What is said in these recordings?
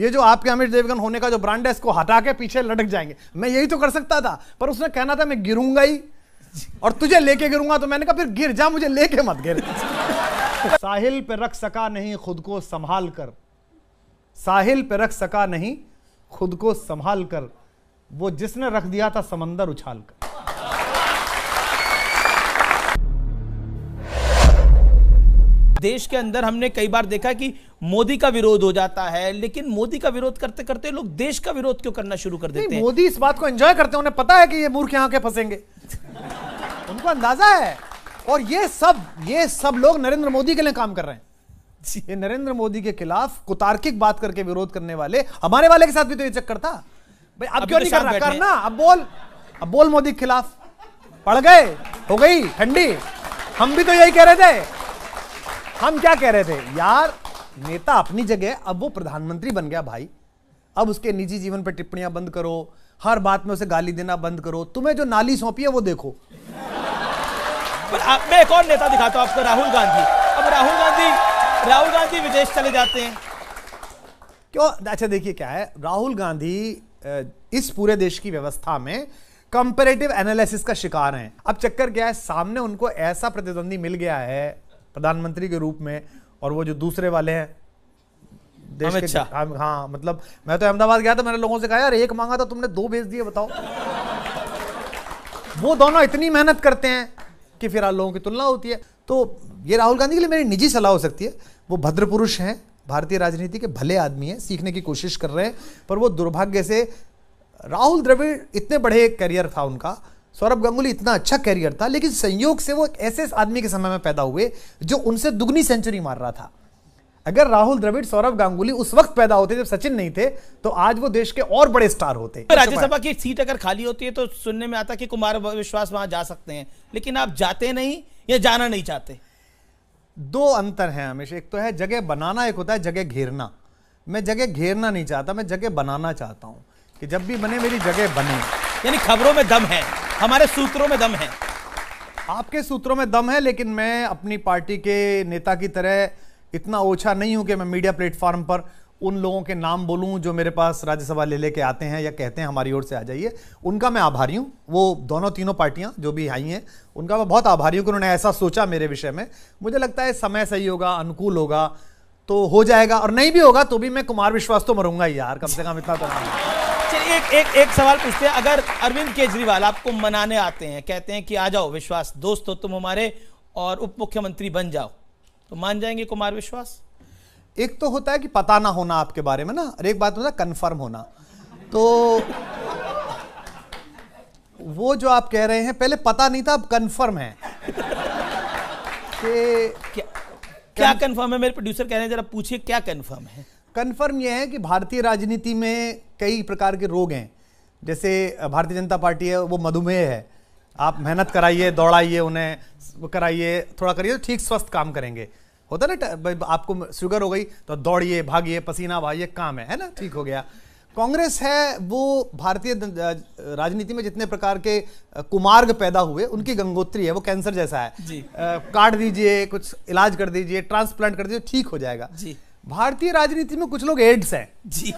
ये जो आपके अमित देवगन होने का जो ब्रांड है इसको हटा के पीछे लटक जाएंगे। मैं यही तो कर सकता था, पर उसने कहना था मैं गिरूंगा ही और तुझे लेके गिरूंगा, तो मैंने कहा फिर गिर जा, मुझे लेके मत गिर। साहिल पे रख सका नहीं खुद को संभाल कर, साहिल पे रख सका नहीं खुद को संभाल कर, वो जिसने रख दिया था समंदर उछाल कर। देश के अंदर हमने कई बार देखा कि मोदी का विरोध हो जाता है, लेकिन मोदी का विरोध करते करते लोग देश का विरोध क्यों करना शुरू कर देते हैं? मोदी इस बात को एंजॉय करते हैं, उन्हें पता है कि ये मूर्ख यहां के फंसेंगे, उनको अंदाजा है। और ये सब लोग नरेंद्र मोदी के लिए काम कर रहे हैं। ये नरेंद्र मोदी के खिलाफ कुतार्किक बात करके विरोध करने वाले, हमारे वाले के साथ भी तो ये चक्कर था भाई। अब क्यों नहीं कर रहा? करना, अब बोल मोदी के खिलाफ। पड़ गए, हो गई ठंडी। हम भी तो यही कह रहे थे। हम क्या कह रहे थे यार, नेता अपनी जगह, अब वो प्रधानमंत्री बन गया भाई, अब उसके निजी जीवन पर टिप्पणियां बंद करो, हर बात में उसे गाली देना बंद करो, तुम्हें जो नाली सौंपी है वो देखो। पर मैं एक और नेता दिखाता हूं आपको, राहुल गांधी। अब राहुल गांधी विदेश चले जाते हैं क्यों? अच्छा देखिए क्या है, राहुल गांधी इस पूरे देश की व्यवस्था में कंपैरेटिव एनालिसिस का शिकार हैं। अब चक्कर क्या है, सामने उनको ऐसा प्रतिद्वंदी मिल गया है प्रधानमंत्री के रूप में, और वो जो दूसरे वाले हैं देश के, हाँ मतलब मैं तो अहमदाबाद गया था, मैंने लोगों से कहा यार एक मांगा था तुमने 2 भेज दिए, बताओ। वो दोनों इतनी मेहनत करते हैं कि फिर लोगों की तुलना होती है। तो ये राहुल गांधी के लिए मेरी निजी सलाह हो सकती है, वो भद्र पुरुष हैं, भारतीय राजनीति के भले आदमी हैं, सीखने की कोशिश कर रहे हैं, पर वो दुर्भाग्य से, राहुल द्रविड़ इतने बड़े करियर था उनका, सौरभ गांगुली इतना अच्छा कैरियर था, लेकिन संयोग से वो एक ऐसे आदमी के समय में पैदा हुए जो उनसे दुगनी सेंचुरी मार रहा था। अगर राहुल द्रविड़, सौरभ गांगुली उस वक्त पैदा होते जब सचिन नहीं थे, तो आज वो देश के और बड़े स्टार होते। राज्यसभा की सीट अगर खाली होती है तो सुनने में आता कि कुमार विश्वास वहां जा सकते हैं, लेकिन आप जाते नहीं या जाना नहीं चाहते। 2 अंतर हैं हमेशा। एक तो है जगह बनाना, एक होता है जगह घेरना। मैं जगह घेरना नहीं चाहता, मैं जगह बनाना चाहता हूं कि जब भी बने मेरी जगह बने। यानी खबरों में दम है, हमारे सूत्रों में दम है। आपके सूत्रों में दम है, लेकिन मैं अपनी पार्टी के नेता की तरह इतना ओछा नहीं हूं कि मैं मीडिया प्लेटफॉर्म पर उन लोगों के नाम बोलूं जो मेरे पास राज्यसभा ले लेके आते हैं या कहते हैं हमारी ओर से आ जाइए। उनका मैं आभारी हूं, वो दोनों तीनों पार्टियां जो भी आई हैं उनका मैं बहुत आभारी हूं कि उन्होंने ऐसा सोचा मेरे विषय में। मुझे लगता है समय सही होगा, अनुकूल होगा तो हो जाएगा, और नहीं भी होगा तो भी मैं कुमार विश्वास तो मरूंगा ही यार, कम से कम इतना तो। चलिए एक सवाल पूछते हैं, अगर अरविंद केजरीवाल आपको मनाने आते हैं, कहते हैं कि आ जाओ विश्वास, दोस्त हो तुम हमारे और उप मुख्यमंत्री बन जाओ, तो मान जाएंगे कुमार विश्वास? एक तो होता है कि पता ना होना आपके बारे में ना, और एक बात होता है कंफर्म होना। तो वो जो आप कह रहे हैं, पहले पता नहीं था, अब कंफर्म है कि क्या कंफर्म है? मेरे प्रोड्यूसर कह रहे हैं जरा पूछिए क्या कंफर्म है। कंफर्म यह है कि भारतीय राजनीति में कई प्रकार के रोग हैं। जैसे भारतीय जनता पार्टी है, वो मधुमेह है, आप मेहनत कराइए, दौड़ाइए उन्हें, कराइए, थोड़ा करिए तो ठीक स्वस्थ काम करेंगे। होता ना, आपको शुगर हो गई तो दौड़िए, भागिए, पसीना बहाइए, काम है ना, ठीक हो गया। कांग्रेस है, वो भारतीय राजनीति में जितने प्रकार के कुमार्ग पैदा हुए उनकी गंगोत्री है, वो कैंसर जैसा है। काट दीजिए, कुछ इलाज कर दीजिए, ट्रांसप्लांट कर दीजिए, ठीक हो जाएगा जी। भारतीय राजनीति में कुछ लोग एड्स हैं जी।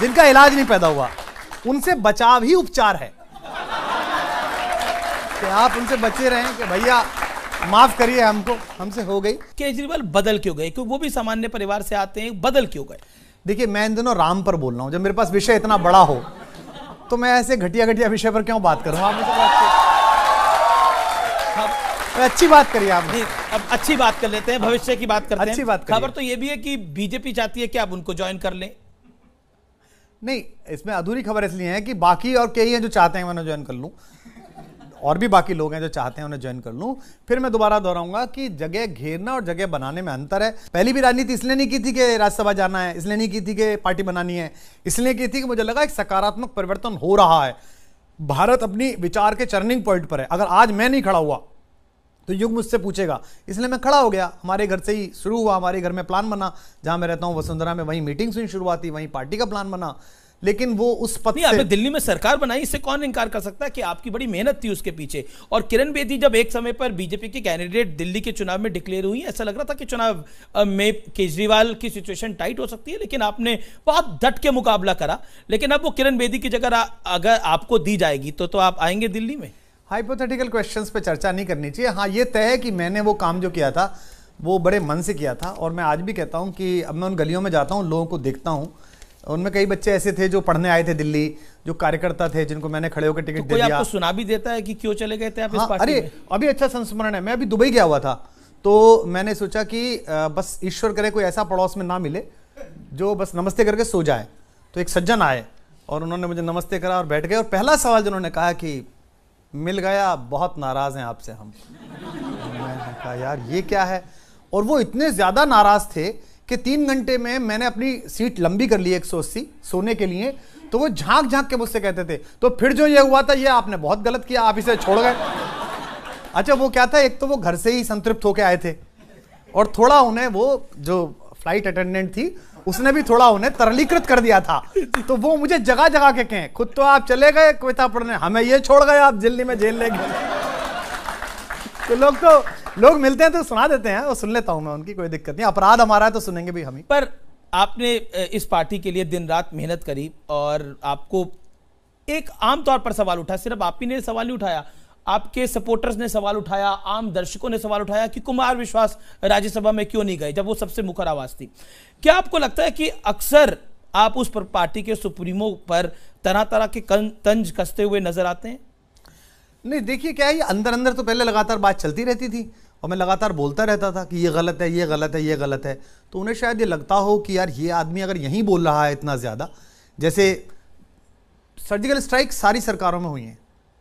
जिनका इलाज नहीं पैदा हुआ, उनसे बचाव ही उपचार है कि आप उनसे बचे रहें कि भैया माफ करिए हमको, हमसे हो गई। केजरीवाल बदल क्यों गए? क्योंकि वो भी सामान्य परिवार से आते हैं, बदल क्यों गए? देखिए, मैं इन दिनों राम पर बोल रहा हूं, जब मेरे पास विषय इतना बड़ा हो तो मैं ऐसे घटिया घटिया विषय पर क्यों बात करूं? आप मुझे अच्छी बात करिए आप। अब अच्छी बात कर लेते हैं, भविष्य की बात करते हैं। अच्छी बात। खबर तो यह भी है कि बीजेपी चाहती है कि आप उनको ज्वाइन कर लें। नहीं, इसमें अधूरी खबर इसलिए है कि बाकी और कई हैं जो चाहते हैं मैं उन्हें ज्वाइन कर लूं, और भी बाकी लोग हैं जो चाहते हैं उन्हें ज्वाइन कर लूं। फिर मैं दोबारा दोहराऊंगा कि जगह घेरना और जगह बनाने में अंतर है। पहली भी राजनीति इसलिए नहीं की थी कि राज्यसभा जाना है, इसलिए नहीं की थी कि पार्टी बनानी है, इसलिए की थी कि मुझे लगा एक सकारात्मक परिवर्तन हो रहा है, भारत अपनी विचार के टर्निंग पॉइंट पर है। अगर आज मैं नहीं खड़ा हुआ तो युग मुझसे पूछेगा, इसलिए मैं खड़ा हो गया। हमारे घर से ही शुरू हुआ, हमारे घर में प्लान बना, जहां मैं रहता हूं वसुंधरा में, वहीं मीटिंग्स हुई शुरुआती, वहीं पार्टी का प्लान बना। लेकिन वो उस पद नहीं, आपने दिल्ली में सरकार बनाई, इससे कौन इनकार कर सकता है कि आपकी बड़ी मेहनत थी उसके पीछे। और किरण बेदी जब एक समय पर बीजेपी की कैंडिडेट दिल्ली के चुनाव में डिक्लेयर हुई, ऐसा लग रहा था कि चुनाव में केजरीवाल की सिचुएशन टाइट हो सकती है, लेकिन आपने बहुत डट के मुकाबला करा। लेकिन अब वो किरण बेदी की जगह अगर आपको दी जाएगी तो आप आएंगे दिल्ली में? हाइपोथेटिकल क्वेश्चंस पे चर्चा नहीं करनी चाहिए। हाँ, ये तय है कि मैंने वो काम जो किया था वो बड़े मन से किया था, और मैं आज भी कहता हूँ कि अब मैं उन गलियों में जाता हूँ, लोगों को देखता हूँ, उनमें कई बच्चे ऐसे थे जो पढ़ने आए थे दिल्ली, जो कार्यकर्ता थे, जिनको मैंने खड़े होकर टिकट दे दिया। आपको सुना भी देता है कि क्यों चले गए थे आप इस पार्टी अरे में? अभी अच्छा संस्मरण है, मैं अभी दुबई गया हुआ था, तो मैंने सोचा कि बस ईश्वर करे कोई ऐसा पड़ोस में ना मिले जो बस नमस्ते करके सो जाए। तो एक सज्जन आए और उन्होंने मुझे नमस्ते करा और बैठ गए, और पहला सवाल जो उन्होंने कहा कि मिल गया, बहुत नाराज हैं आपसे हम। मैंने कहा यार ये क्या है, और वो इतने ज्यादा नाराज थे कि 3 घंटे में मैंने अपनी सीट लंबी कर ली 180 सोने के लिए। तो वो झांक झांक के मुझसे कहते थे, तो फिर जो ये हुआ था ये आपने बहुत गलत किया, आप इसे छोड़ गए। अच्छा, वो क्या था, एक तो वो घर से ही संतृप्त होके आए थे, और थोड़ा उन्हें वो जो फ्लाइट अटेंडेंट थी उसने भी थोड़ा उन्हें तरलीकृत कर दिया था। तो वो मुझे जगह जगह के कहें, खुद तो आप चले गए कविता पढ़ने, हमें ये छोड़ गए आप दिल्ली में जेल ले गए। तो लोग मिलते हैं तो सुना देते हैं, वो सुन लेता हूं मैं, उनकी कोई दिक्कत नहीं, अपराध हमारा है तो सुनेंगे भी हम ही। पर आपने इस पार्टी के लिए दिन रात मेहनत करी, और आपको एक आमतौर पर सवाल उठा, सिर्फ आप ही ने सवाल नहीं उठाया, आपके सपोर्टर्स ने सवाल उठाया, आम दर्शकों ने सवाल उठाया कि कुमार विश्वास राज्यसभा में क्यों नहीं गए, जब वो सबसे मुखर आवाज थी। क्या आपको लगता है कि अक्सर आप उस पार्टी के सुप्रीमो पर तरह तरह के तंज कसते हुए नजर आते हैं? नहीं, देखिए क्या है, ये अंदर अंदर तो पहले लगातार बात चलती रहती थी, और मैं लगातार बोलता रहता था कि ये गलत है, ये गलत है, ये गलत है। तो उन्हें शायद ये लगता हो कि यार ये आदमी अगर यहीं बोल रहा है इतना ज़्यादा, जैसे सर्जिकल स्ट्राइक सारी सरकारों में हुई हैं,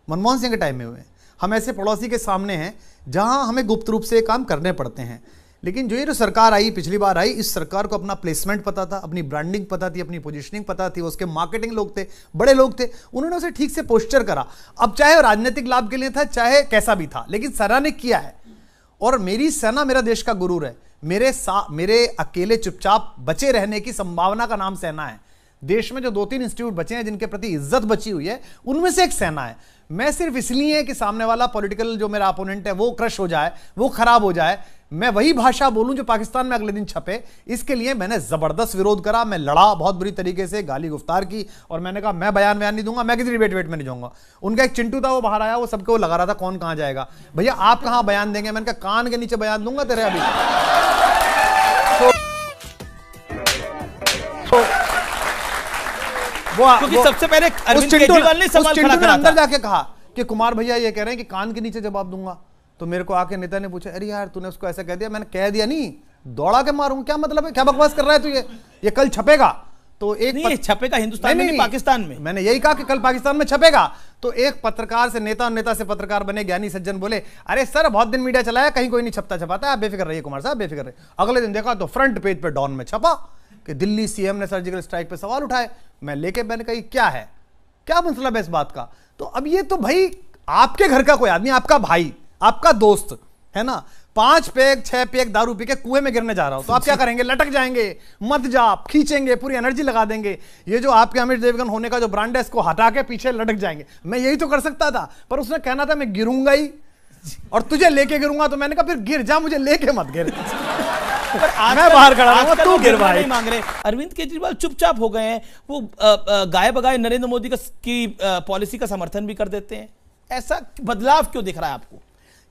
मनमोहन सिंह के टाइम में हुए हैं, हम ऐसे पड़ोसी के सामने हैं जहां हमें गुप्त रूप से काम करने पड़ते हैं। लेकिन जो ये जो सरकार आई, पिछली बार आई, इस सरकार को अपना प्लेसमेंट पता था, अपनी ब्रांडिंग पता थी, अपनी पोजीशनिंग पता थी, उसके मार्केटिंग लोग थे, बड़े लोग थे, उन्होंने उसे ठीक से पोस्चर करा। अब चाहे राजनीतिक लाभ के लिए था, चाहे कैसा भी था, लेकिन सेना ने किया है। और मेरी सेना मेरा देश का गुरूर है, मेरे अकेले चुपचाप बचे रहने की संभावना का नाम सेना है। देश में जो 2-3 इंस्टीट्यूट बचे हैं जिनके प्रति इज्जत बची हुई है, उनमें से एक सेना है। मैं सिर्फ इसलिए कि सामने वाला पॉलिटिकल जो मेरा अपोनेंट है वो क्रश हो जाए, वो खराब हो जाए, मैं वही भाषा बोलूं जो पाकिस्तान में अगले दिन छपे, इसके लिए मैंने जबरदस्त विरोध करा। मैं लड़ा बहुत बुरी तरीके से, गाली गुफ्तार की, और मैंने कहा मैं बयान नहीं दूंगा, मैं किसी डिबेट में नहीं जाऊंगा। उनका एक चिंटू था, वो बाहर आया, वो सबको लगा रहा था कौन कहां जाएगा। भैया आप कहां बयान देंगे? मैंने कहा कान के नीचे बयान दूंगा तेरे अभी। क्योंकि सबसे पहले अरविंद केजरीवाल ने सवाल खड़ा करा था। अंदर जाके कहा कि कुमार भैया ये कह रहे हैं कि कान के नीचे जवाब दूंगा। तो मेरे को आके नेता ने पूछा, अरे यार तूने उसको ऐसा कह दिया। मैंने कह दिया नहीं, दौड़ा के मारूंगा, क्या मतलब है, क्या बकवास कर रहा है तू, ये कल छपेगा। तो एक छपेगा हिंदुस्तान में नहीं, पाकिस्तान में। मैंने यही कहा कि कल पाकिस्तान में छपेगा। तो एक पत्रकार से नेता और नेता से पत्रकार बने, ज्ञानी सज्जन बोले, अरे सर बहुत दिन मीडिया चलाया, कहीं कोई नहीं छपता छपाता, आप बेफिक्र रहिए कुमार साहब, बेफिक्र रहिए। अगले दिन देखा तो फ्रंट पेज पे डॉन में छपा कि दिल्ली सीएम ने सर्जिकल स्ट्राइक पे सवाल उठाए। मैंने कही क्या है, क्या मतलब है इस बात का। तो अब ये तो भाई आपके घर का कोई आदमी, आपका भाई, आपका दोस्त है ना, 5 पैग 6 पैग दारू पी के कुएं में गिरने जा रहा हो, तो आप क्या करेंगे? लटक जाएंगे, मत जा, खींचेंगे, पूरी एनर्जी लगा देंगे। ये जो आपके अमित देवगन होने का जो ब्रांड है, इसको हटा के पीछे लटक जाएंगे। मैं यही तो कर सकता था, पर उसने कहना था मैं गिरूंगा ही और तुझे लेके गिरूंगा। तो मैंने कहा फिर गिर जा, मुझे लेके मत गिर। मैं बाहर खड़ा रहूंगा, तू गिर भाई। नहीं मांग रहे। अरविंद केजरीवाल चुपचाप हो गए हैं, वो गाय बगाए नरेंद्र मोदी की पॉलिसी का समर्थन भी कर देते हैं। ऐसा बदलाव क्यों दिख रहा है आपको?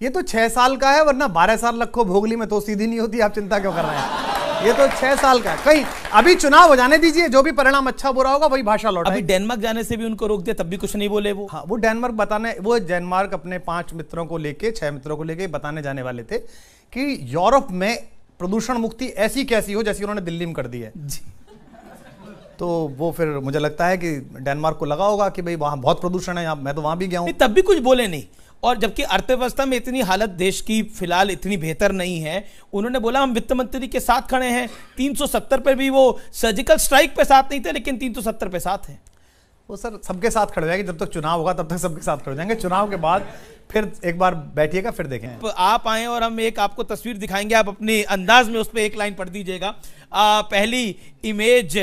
ये तो 6 साल का है, वरना 12 साल रखो भोगली में तो सीधी नहीं होती। आप चिंता क्यों कर रहे हैं? ये तो 6 साल का है। कहीं अभी चुनाव हो जाने दीजिए, जो भी परिणाम अच्छा बुरा होगा वही भाषा लौटा। अभी डेनमार्क जाने से भी उनको रोक दिया, तब भी कुछ नहीं बोले वो। हाँ, वो डेनमार्क अपने 5 मित्रों को लेके, 6 मित्रों को लेके बताने जाने वाले थे कि यूरोप में प्रदूषण मुक्ति ऐसी कैसी हो जैसी उन्होंने दिल्ली में कर दी है। तो वो फिर मुझे लगता है कि डेनमार्क को लगा होगा कि भाई वहां बहुत प्रदूषण है, यहाँ मैं तो वहां भी गया हूं। तब भी कुछ बोले नहीं, और जबकि अर्थव्यवस्था में इतनी हालत देश की फिलहाल इतनी बेहतर नहीं है, उन्होंने बोला हम वित्त मंत्री के साथ खड़े हैं। 370 पे भी वो सर्जिकल स्ट्राइक पे साथ नहीं थे, लेकिन 370 पे साथ हैं। वो सर सबके साथ खड़े हो जाएंगे, जब तक चुनाव होगा तब तक सबके साथ खड़े हो जाएंगे, चुनाव के बाद फिर एक बार बैठिएगा फिर देखें। आप आए और हम एक आपको तस्वीर दिखाएंगे, आप अपने अंदाज में उस पर एक लाइन पढ़ दीजिएगा। पहली इमेज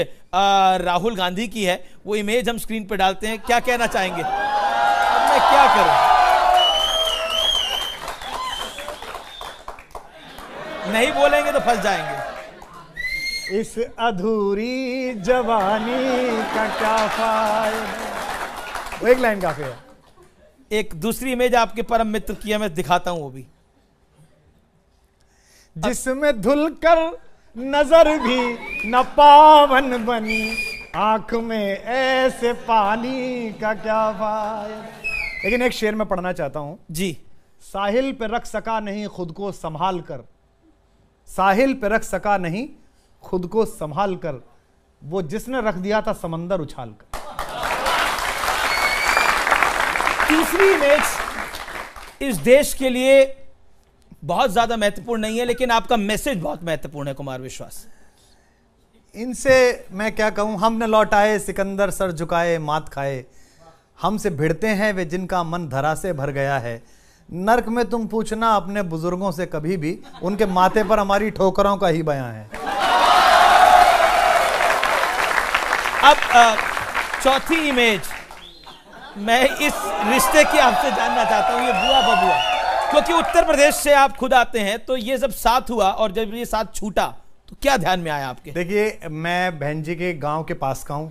राहुल गांधी की है, वो इमेज हम स्क्रीन पे डालते हैं, क्या कहना चाहेंगे? अब मैं क्या करूं, नहीं बोलेंगे तो फंस जाएंगे। इस अधूरी जवानी का क्या फायदा, वो एक लाइन काफी है। एक दूसरी इमेज आपके परम मित्र की है, मैं दिखाता हूं वो भी, जिसमें धुलकर नजर भी न पावन बनी, आंख में ऐसे पानी का क्या फायदा। लेकिन एक शेर मैं पढ़ना चाहता हूं जी। साहिल पे रख सका नहीं खुद को संभाल कर, साहिल पे रख सका नहीं खुद को संभाल कर, वो जिसने रख दिया था समंदर उछाल कर। तीसरी इमेज इस देश के लिए बहुत ज्यादा महत्वपूर्ण नहीं है, लेकिन आपका मैसेज बहुत महत्वपूर्ण है कुमार विश्वास। इनसे मैं क्या कहूं, हम न लौटाए सिकंदर सर झुकाए मात खाए, हमसे भिड़ते हैं वे जिनका मन धरा से भर गया है, नर्क में तुम पूछना अपने बुजुर्गों से कभी भी, उनके माथे पर हमारी ठोकरों का ही बयां है। अब चौथी इमेज मैं इस रिश्ते की आपसे जानना चाहता हूं, ये बुआ बबुआ, क्योंकि उत्तर प्रदेश से आप खुद आते हैं, तो ये जब साथ हुआ और जब ये साथ छूटा तो क्या ध्यान में आया आपके? देखिए, मैं बहन जी के गांव के पास का हूं,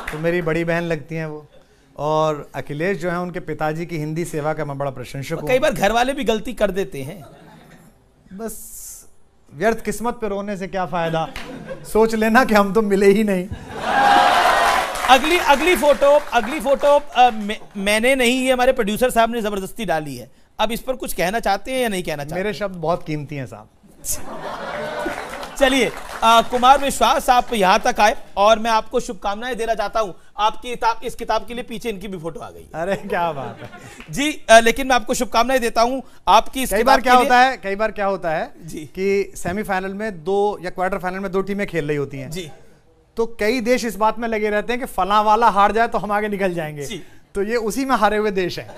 तो मेरी बड़ी बहन लगती हैं वो, और अखिलेश जो है उनके पिताजी की हिंदी सेवा का मैं बड़ा प्रशंसक हूं। कई बार घर वाले भी गलती कर देते हैं, बस व्यर्थ किस्मत पे रोने से क्या फायदा, सोच लेना कि हम तो मिले ही नहीं। अगली फोटो मैंने नहीं, ये हमारे प्रोड्यूसर साहब ने जबरदस्ती डाली है। अब इस पर कुछ कहना चाहते हैं या नहीं कहना चाहते? मेरे शब्द बहुत कीमती हैं साहब। चलिए, कुमार विश्वास आप यहां तक आए और मैं आपको शुभकामनाएं देना चाहता हूं। आपकी किताब, इस किताब के लिए पीछे इनकी भी फोटो आ गई। अरे क्या बात है जी। लेकिन मैं आपको शुभकामनाएं देता हूं आपकी इस कई बार क्या होता है जी कि सेमीफाइनल में दो या क्वार्टर फाइनल में दो टीमें खेल रही होती हैं जी, तो कई देश इस बात में लगे रहते हैं कि फला वाला हार जाए तो हम आगे निकल जाएंगे, तो ये उसी में हारे हुए देश हैं।